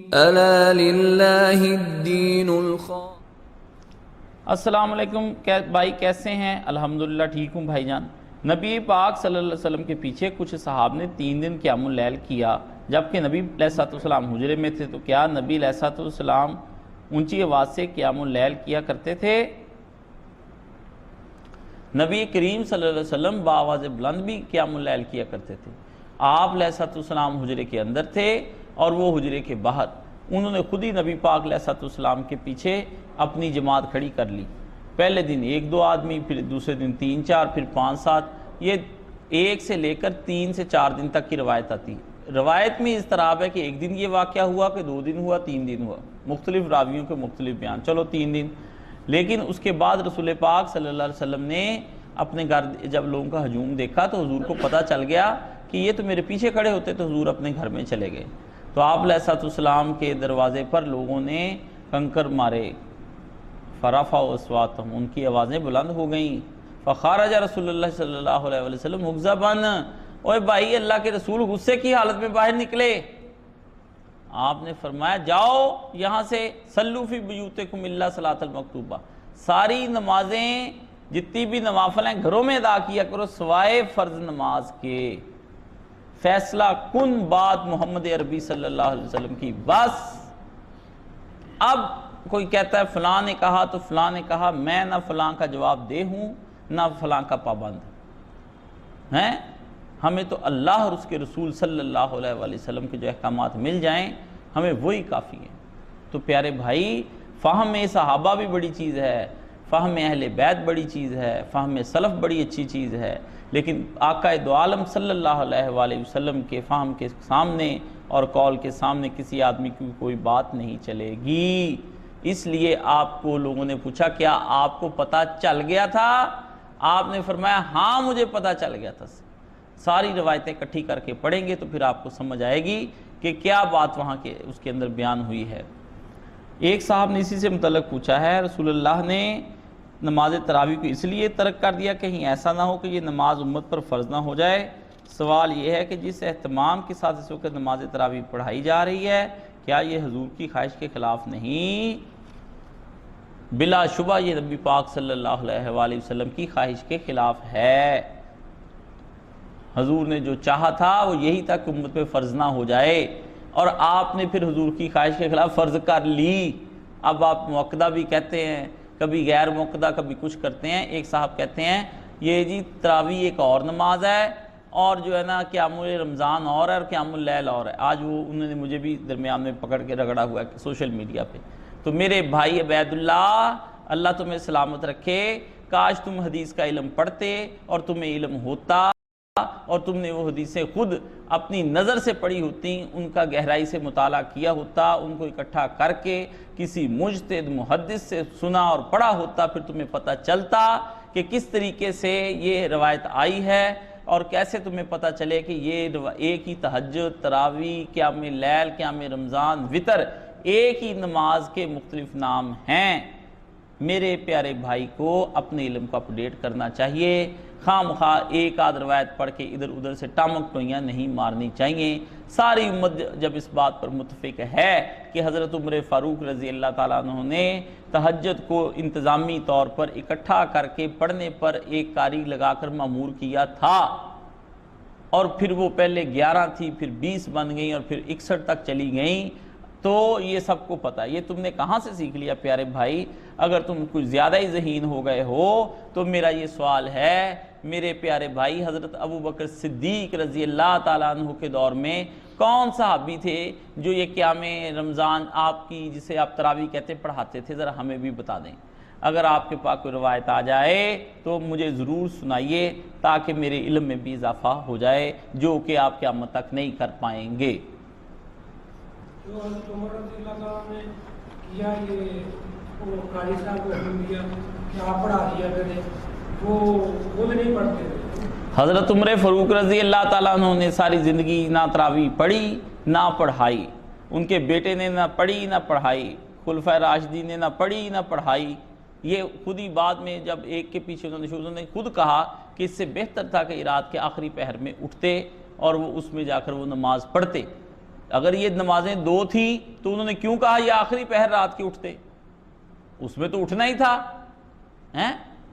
ألا لله الدين الخالص۔ السلام علیکم بھائی، کیسے ہیں؟ الحمدللہ ٹھیک ہوں بھائی جان۔ نبی پاک صلی اللہ علیہ وسلم کے پیچھے کچھ صحاب نے 3 دن قیام اللیل کیا، جبکہ نبی علیہ السلام حجرے میں تھے۔ تو کیا نبی علیہ السلام اونچی آواز سے قیام اللیل کیا کرتے تھے؟ نبی کریم صلی اللہ علیہ وسلم بآواز بلند بھی قیام اللیل کیا کرتے تھے۔ آپ علیہ السلام حجرے کے اندر تھے اور وہ حجرے کے باہر۔ انہوں نے خود ہی نبی پاک علیہ السلام کے پیچھے اپنی جماعت کھڑی کر لی۔ پہلے دن 1-2 آدمی، پھر دوسرے دن 3-4، پھر 5-7، یہ 1 سے لے کر 3 سے 4 دن تک کی روایت آتی ہے۔ روایت میں اضطراب ہے کہ 1 دن یہ واقعہ ہوا، کہ 2 دن ہوا، 3 دن ہوا، مختلف راویوں کے مختلف بیان، چلو 3 دن۔ لیکن اس کے بعد رسول پاک صلی اللہ علیہ وسلم نے اپنے گھر جب لوگوں کا ہجوم دیکھا تو حضور کو پتہ چل گیا کہ یہ تو میرے پیچھے کھڑے ہوتے، تو حضور اپنے گھر میں چلے گئے۔ تو آپ علیہ السلام کے دروازے پر لوگوں نے کنکر مارے، فرفعوا اصواتهم، ان کی آوازیں بلند ہو گئیں۔ فخرج رسول اللہ صلی اللہ علیہ وسلم مغضبا، اوے بھائی اللہ کے رسول غصے کی حالت میں باہر نکلے۔ آپ نے فرمایا جاؤ یہاں سے، صلوا فی بیوتکم الا صلاۃ المکتوبہ، ساری نمازیں جتنی بھی نوافل ہیں گھروں میں ادا کیا کرو سوائے فرض نماز کے۔ فیصلہ کن بات محمد عربی صلی اللہ علیہ وسلم کی، بس۔ اب کوئی کہتا ہے فلاں نے کہا تو فلاں نے کہا، میں نہ فلاں کا جواب دے ہوں نہ فلاں کا پابند ہیں۔ ہمیں تو اللہ اور اس کے رسول صلی اللہ علیہ وسلم کے جو احکامات مل جائیں ہمیں وہی کافی ہیں۔ تو پیارے بھائی، فہم صحابہ بھی بڑی چیز ہے، فہم اہل بیت بڑی چیز ہے، فہم سلف بڑی اچھی چیز ہے، لیکن آقا دو عالم صلی اللہ علیہ وآلہ وسلم کے فہم کے سامنے اور قول کے سامنے کسی آدمی کی کوئی بات نہیں چلے گی۔ اس لیے آپ کو لوگوں نے پوچھا کیا آپ کو پتہ چل گیا تھا؟ آپ نے فرمایا ہاں مجھے پتہ چل گیا تھا۔ ساری روایتیں اکٹھی کر کے پڑھیں گے تو پھر آپ کو سمجھ آئے گی کہ کیا بات وہاں کے اس کے اندر بیان ہوئی ہے۔ ایک صاحب نے اسی سے متعلق پوچھا ہے، رسول اللہ نے نماز تراویح کو اس لیے ترک کر دیا کہیں ایسا نہ ہو کہ یہ نماز امت پر فرض نہ ہو جائے؟ سوال یہ ہے کہ جس اہتمام کے ساتھ اس وقت نماز تراویح پڑھائی جا رہی ہے، کیا یہ حضور کی خواہش کے خلاف نہیں؟ بلا شبہ یہ نبی پاک صلی اللہ علیہ وآلہ وسلم کی خواہش کے خلاف ہے۔ حضور نے جو چاہا تھا وہ یہی تھا کہ امت پہ فرض نہ ہو جائے، اور آپ نے پھر حضور کی خواہش کے خلاف فرض کر لی۔ اب آپ موقدہ بھی کہتے ہیں، کبھی غیر موقدہ، کبھی کچھ کرتے ہیں۔ ایک صاحب کہتے ہیں یہ جی تراویح ایک اور نماز ہے، اور جو ہے نا قیام رمضان اور ہے اور قیام اللیل اور ہے۔ آج وہ انہوں نے مجھے بھی درمیان میں پکڑ کے رگڑا ہوا ہے سوشل میڈیا پہ۔ تو میرے بھائی عبید اللہ، اللہ تمہیں سلامت رکھے، کاش تم حدیث کا علم پڑھتے اور تمہیں علم ہوتا اور تم نے وہ حدیثیں خود اپنی نظر سے پڑھی ہوتی، ان کا گہرائی سے مطالعہ کیا ہوتا، ان کو اکٹھا کر کے کسی مجتہد محدث سے سنا اور پڑھا ہوتا، پھر تمہیں پتہ چلتا کہ کس طریقے سے یہ روایت آئی ہے، اور کیسے تمہیں پتہ چلے کہ یہ ایک ہی تہجد، تراویح، قیام اللیل، قیام رمضان، وتر، ایک ہی نماز کے مختلف نام ہیں۔ میرے پیارے بھائی کو اپنے علم کو اپڈیٹ کرنا چاہیے، خواہ مخواہ ایک آدھ روایت پڑھ کے ادھر ادھر سے ٹامک ٹوئیاں نہیں مارنی چاہیے۔ ساری امت جب اس بات پر متفق ہے کہ حضرت عمر فاروق رضی اللہ تعالیٰ عنہ نے تہجد کو انتظامی طور پر اکٹھا کر کے پڑھنے پر ایک قاری لگا کر مأمور کیا تھا، اور پھر وہ پہلے 11 تھی، پھر 20 بن گئیں، اور پھر 61 تک چلی گئیں، تو یہ سب کو پتہ۔ یہ تم نے کہاں سے سیکھ لیا پیارے بھائی؟ اگر تم کچھ زیادہ ہی ذہین ہو گئے ہو تو میرا یہ سوال ہے میرے پیارے بھائی، حضرت ابو بکر صدیق رضی اللہ تعالیٰ عنہ کے دور میں کون صحابی تھے جو یہ قیام رمضان آپ کی جسے آپ تراویح کہتے پڑھاتے تھے؟ ذرا ہمیں بھی بتا دیں۔ اگر آپ کے پاس کوئی روایت آ جائے تو مجھے ضرور سنائیے تاکہ میرے علم میں بھی اضافہ ہو جائے، جو کہ آپ قیامت تک نہیں کر پائیں گے۔ جو حضرت عمر رضی اللہ تعالیٰ نے کیا، یہ وہ قاری صاحب کو حکم دیا کہ آپ پڑھا دیا کریں، وہ خود نہیں پڑھتے تھے۔ حضرت عمر فاروق رضی اللہ تعالیٰ عنہ نے ساری زندگی نہ تراویح پڑھی نہ پڑھائی، ان کے بیٹے نے نہ پڑھی نہ پڑھائی، خلفائے راشدین نے نہ پڑھی نہ پڑھائی۔ یہ خود ہی بعد میں جب ایک کے پیچھے انہوں نے خود کہا کہ اس سے بہتر تھا کہ رات کے آخری پہر میں اٹھتے اور وہ اس میں جا کر وہ نماز پڑھتے۔ اگر یہ نمازیں 2 تھی تو انہوں نے کیوں کہا یہ آخری پہر رات کے اٹھتے؟ اس میں تو اٹھنا ہی تھا.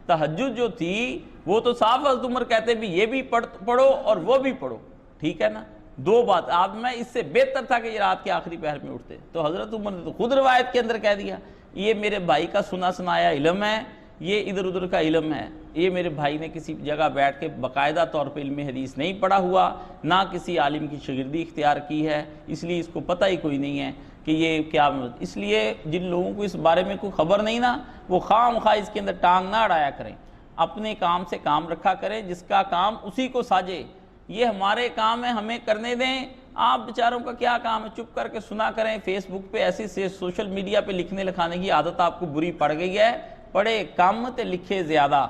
تہجد جو تھی وہ تو صاف حضرت عمر کہتے بھی یہ بھی پڑھو اور وہ بھی پڑھو, ٹھیک ہے نا, 2 بات. آپ میں اس سے بہتر تھا کہ یہ رات کے آخری پہر میں اٹھتے. تو حضرت عمر نے تو خود روایت کے اندر کہہ دیا یہ میرے بھائی کا سنا سنایا علم ہے, یہ ادھر ادھر کا علم ہے, یہ میرے بھائی نے کسی جگہ بیٹھ کے باقاعدہ طور پہ علم حدیث نہیں پڑھا ہوا, نہ کسی عالم کی شاگردی اختیار کی ہے, اس لیے اس کو پتہ ہی کوئی نہیں ہے کہ یہ کیا. اس لیے جن لوگوں کو اس بارے میں کوئی خبر نہیں نا, وہ خام خواہ اس کے اندر ٹانگ نہ اڑایا کریں, اپنے کام سے کام رکھا کریں, جس کا کام اسی کو ساجے. یہ ہمارے کام ہے, ہمیں کرنے دیں. آپ بیچاروں کا کیا کام ہے, چپ کر کے سنا کریں. فیس بک پہ ایسی سے سوشل میڈیا پہ لکھنے لکھانے کی عادت آپ کو بری پڑ گئی ہے. پڑھے کم تے لکھے زیادہ,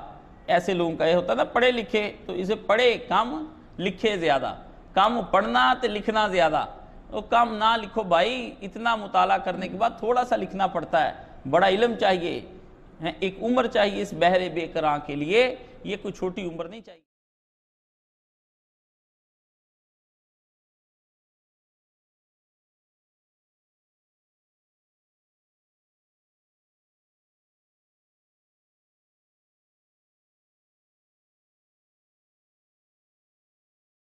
ایسے لوگوں کا یہ ہوتا نا, پڑھے لکھے تو اسے پڑھے کم لکھے زیادہ. کم پڑھنا تے لکھنا زیادہ. تو کم نہ لکھو بھائی, اتنا مطالعہ کرنے کے بعد تھوڑا سا لکھنا پڑتا ہے. بڑا علم چاہیے, ایک عمر چاہیے اس بحر بے قراں کے لیے, یہ کوئی چھوٹی عمر نہیں چاہیے.